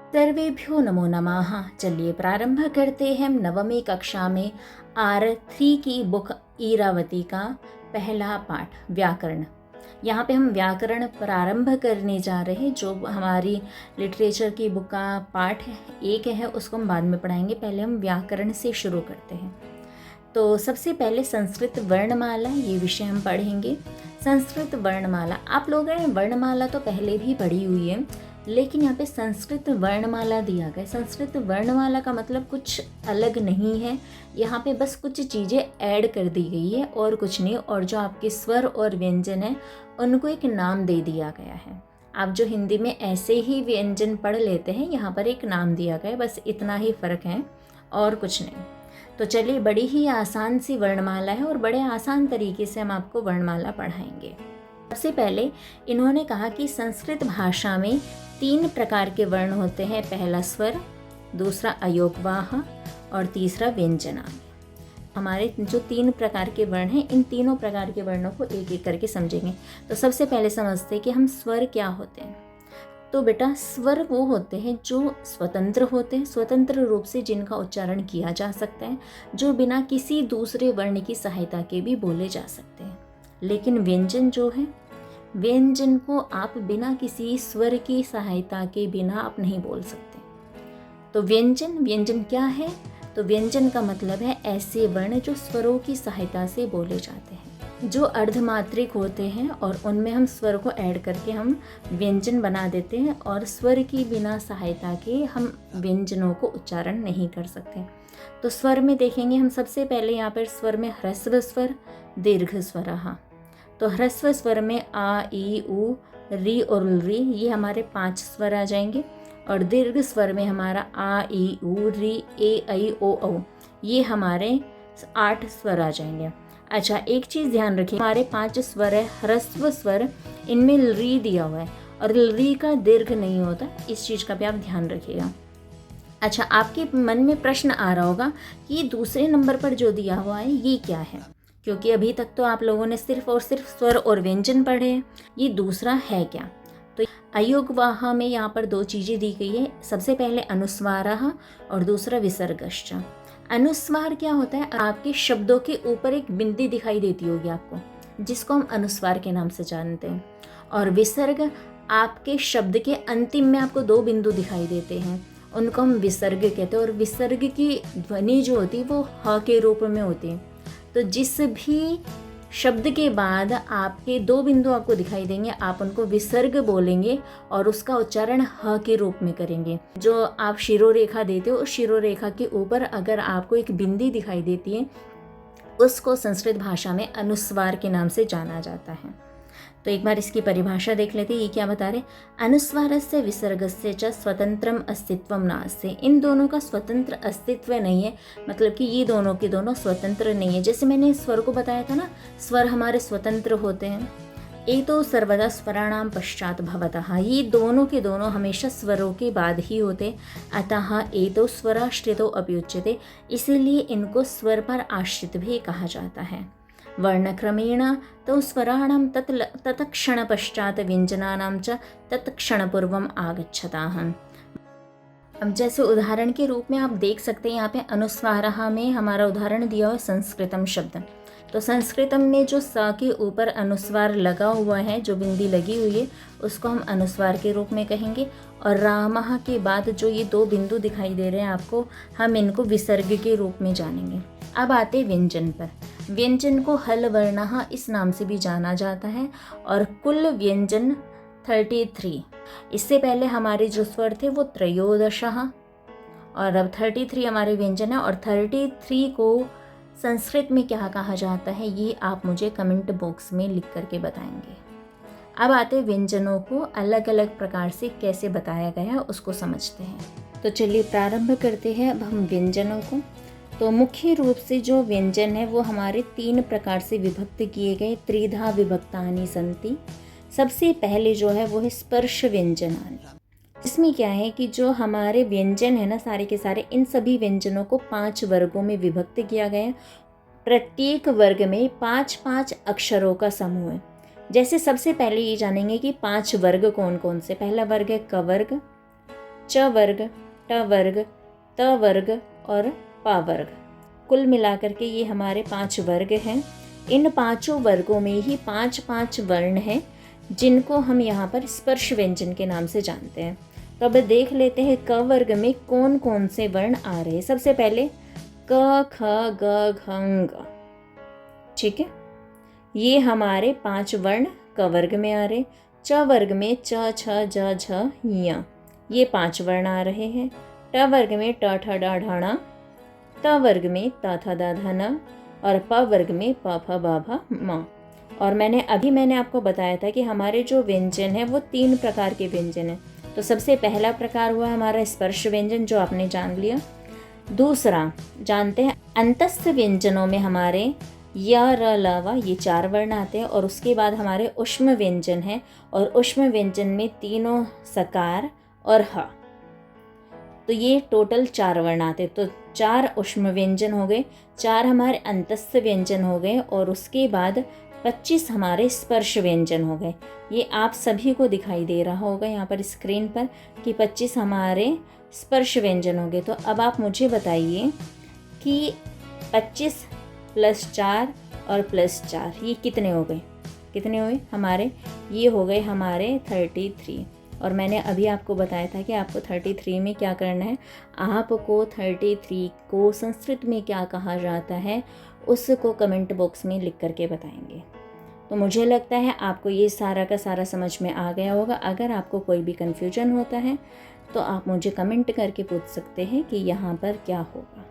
सर्वेभ्यो नमो नमः। चलिए प्रारंभ करते हैं नवमी कक्षा में R3 की बुक ईरावती का पहला पाठ व्याकरण। यहाँ पे हम व्याकरण प्रारंभ करने जा रहे हैं। जो हमारी लिटरेचर की बुक का पाठ है एक है, उसको हम बाद में पढ़ाएंगे। पहले हम व्याकरण से शुरू करते हैं। तो सबसे पहले संस्कृत वर्णमाला, ये विषय हम पढ़ेंगे। संस्कृत वर्णमाला, आप लोगों ने वर्णमाला तो पहले भी पढ़ी हुई है, लेकिन यहाँ पे संस्कृत वर्णमाला दिया गया। संस्कृत वर्णमाला का मतलब कुछ अलग नहीं है, यहाँ पे बस कुछ चीज़ें ऐड कर दी गई है और कुछ नहीं। और जो आपके स्वर और व्यंजन है उनको एक नाम दे दिया गया है। आप जो हिंदी में ऐसे ही व्यंजन पढ़ लेते हैं, यहाँ पर एक नाम दिया गया है, बस इतना ही फ़र्क है और कुछ नहीं। तो चलिए, बड़ी ही आसान सी वर्णमाला है और बड़े आसान तरीके से हम आपको वर्णमाला पढ़ाएंगे। सबसे पहले इन्होंने कहा कि संस्कृत भाषा में 3 प्रकार के वर्ण होते हैं। पहला स्वर, दूसरा अयोगवाह और तीसरा व्यंजनांग। हमारे जो 3 प्रकार के वर्ण हैं, इन तीनों प्रकार के वर्णों को एक एक करके समझेंगे। तो सबसे पहले समझते हैं कि हम स्वर क्या होते हैं। तो बेटा, स्वर वो होते हैं जो स्वतंत्र होते हैं, स्वतंत्र रूप से जिनका उच्चारण किया जा सकता है, जो बिना किसी दूसरे वर्ण की सहायता के भी बोले जा सकते हैं। लेकिन व्यंजन जो है, व्यंजन को आप बिना किसी स्वर की सहायता के बिना आप नहीं बोल सकते। तो व्यंजन क्या है? तो व्यंजन का मतलब है ऐसे वर्ण जो स्वरों की सहायता से बोले जाते हैं, जो अर्धमात्रिक होते हैं और उनमें हम स्वर को ऐड करके हम व्यंजन बना देते हैं, और स्वर की बिना सहायता के हम व्यंजनों को उच्चारण नहीं कर सकते। तो स्वर में देखेंगे हम सबसे पहले यहाँ पर स्वर में ह्रस्व स्वर, दीर्घ स्वर। हाँ, तो ह्रस्व स्वर में आ, ई, उ, री और री, ये हमारे 5 स्वर आ जाएंगे। और दीर्घ स्वर में हमारा आ, ई, उ, री, ए, ऐ, ओ, औ, ये हमारे 8 स्वर आ जाएंगे। अच्छा, एक चीज़ ध्यान रखिए, हमारे 5 स्वर है ह्रस्व स्वर, इनमें री दिया हुआ है और री का दीर्घ नहीं होता, इस चीज़ का भी आप ध्यान रखिएगा। अच्छा, आपके मन में प्रश्न आ रहा होगा कि दूसरे नंबर पर जो दिया हुआ है ये क्या है, क्योंकि अभी तक तो आप लोगों ने सिर्फ और सिर्फ स्वर और व्यंजन पढ़े हैं, ये दूसरा है क्या? तो अयोगवाह में यहाँ पर 2 चीज़ें दी गई है। सबसे पहले अनुस्वारः और दूसरा विसर्गश्च। अनुस्वार क्या होता है? आपके शब्दों के ऊपर एक बिंदी दिखाई देती होगी आपको, जिसको हम अनुस्वार के नाम से जानते हैं। और विसर्ग, आपके शब्द के अंतिम में आपको 2 बिंदु दिखाई देते हैं, उनको हम विसर्ग कहते हैं। और विसर्ग की ध्वनि जो होती है वो ह के रूप में होती है। तो जिस भी शब्द के बाद आपके 2 बिंदु आपको दिखाई देंगे, आप उनको विसर्ग बोलेंगे और उसका उच्चारण ह के रूप में करेंगे। जो आप शिरोरेखा देते हो, उस शिरोरेखा के ऊपर अगर आपको एक बिंदी दिखाई देती है, उसको संस्कृत भाषा में अनुस्वार के नाम से जाना जाता है। तो एक बार इसकी परिभाषा देख लेते हैं, ये क्या बता रहे? अनुस्वारस्य विसर्गस्य च स्वतंत्रम अस्तित्वम नास्ति। इन दोनों का स्वतंत्र अस्तित्व नहीं है, मतलब कि ये दोनों के दोनों स्वतंत्र नहीं है। जैसे मैंने स्वर को बताया था ना, स्वर हमारे स्वतंत्र होते हैं। एतो सर्वदा स्वराणाम पश्चात भवतः, ये दोनों के दोनों हमेशा स्वरों के बाद ही होते। अतः एतो स्वराश्रितो अपि उच्यते, इसीलिए इनको स्वर पर आश्रित भी कहा जाता है। वर्णक्रमेण तो स्वराणां तत्क्षण पश्चात व्यंजनानां च तत्क्षणपूर्वम् आगच्छताः। अब जैसे उदाहरण के रूप में आप देख सकते हैं, यहाँ पे अनुस्वारः में हमारा उदाहरण दिया हुआ है संस्कृतम शब्द। तो संस्कृतम में जो स के ऊपर अनुस्वार लगा हुआ है, जो बिंदी लगी हुई है, उसको हम अनुस्वार के रूप में कहेंगे। और रामः के बाद जो ये 2 बिंदु दिखाई दे रहे हैं आपको, हम इनको विसर्ग के रूप में जानेंगे। अब आते व्यंजन पर। व्यंजन को हल वर्णः इस नाम से भी जाना जाता है। और कुल व्यंजन 33। इससे पहले हमारे जो स्वर थे वो 13, और अब 33 हमारे व्यंजन है। और 33 को संस्कृत में क्या कहा जाता है, ये आप मुझे कमेंट बॉक्स में लिख करके बताएंगे। अब आते व्यंजनों को अलग अलग प्रकार से कैसे बताया गया है, उसको समझते हैं। तो चलिए प्रारंभ करते हैं अब हम व्यंजनों को। तो मुख्य रूप से जो व्यंजन है वो हमारे 3 प्रकार से विभक्त किए गए, त्रिधा विभक्तानि सन्ति। सबसे पहले जो है वो है स्पर्श व्यंजनानि। इसमें क्या है कि जो हमारे व्यंजन है ना, सारे के सारे, इन सभी व्यंजनों को 5 वर्गों में विभक्त किया गया है। प्रत्येक वर्ग में 5-5 अक्षरों का समूह है। जैसे सबसे पहले ये जानेंगे कि 5 वर्ग कौन कौन से। पहला वर्ग है क वर्ग, च वर्ग, ट वर्ग, त वर्ग और प वर्ग। कुल मिलाकर के ये हमारे 5 वर्ग हैं। इन पांचों वर्गों में ही 5-5 वर्ण हैं जिनको हम यहाँ पर स्पर्श व्यंजन के नाम से जानते हैं। तो अब देख लेते हैं क वर्ग में कौन कौन से वर्ण आ रहे हैं। सबसे पहले क, ख, ग, घ, ङ। ठीक है, ये हमारे 5 वर्ण क वर्ग में आ रहे। च वर्ग में च, छ, ज, झ, ञ, ये 5 वर्ण आ रहे हैं। ट वर्ग में ट, ठ, ड, ढ, ण। त वर्ग में त, थ, द, ध, न। और प वर्ग में प, फ, ब, भ, म। और मैंने आपको बताया था कि हमारे जो व्यंजन है वो 3 प्रकार के व्यंजन हैं। तो सबसे पहला प्रकार हुआ हमारा स्पर्श व्यंजन, जो आपने जान लिया। दूसरा जानते हैं अंतस्थ व्यंजनों में हमारे य, र, ल, व, ये 4 वर्ण आते हैं। और उसके बाद हमारे ऊष्म व्यंजन है, और ऊष्म व्यंजन में तीनों सकार और ह। तो ये टोटल 4 वर्ण आते हैं। तो 4 ऊष्म व्यंजन हो गए, 4 हमारे अंतस्थ व्यंजन हो गए, और उसके बाद 25 हमारे स्पर्श व्यंजन हो गए। ये आप सभी को दिखाई दे रहा होगा यहाँ पर स्क्रीन पर कि 25 हमारे स्पर्श व्यंजन हो गए। तो अब आप मुझे बताइए कि 25 + 4 और +4 ये कितने हो गए? कितने हुए हमारे? ये हो गए हमारे 33। और मैंने अभी आपको बताया था कि आपको 33 में क्या करना है। आपको 33 को संस्कृत में क्या कहा जाता है उसको कमेंट बॉक्स में लिख करके बताएंगे। तो मुझे लगता है आपको ये सारा का सारा समझ में आ गया होगा। अगर आपको कोई भी कन्फ्यूजन होता है तो आप मुझे कमेंट करके पूछ सकते हैं कि यहाँ पर क्या होगा।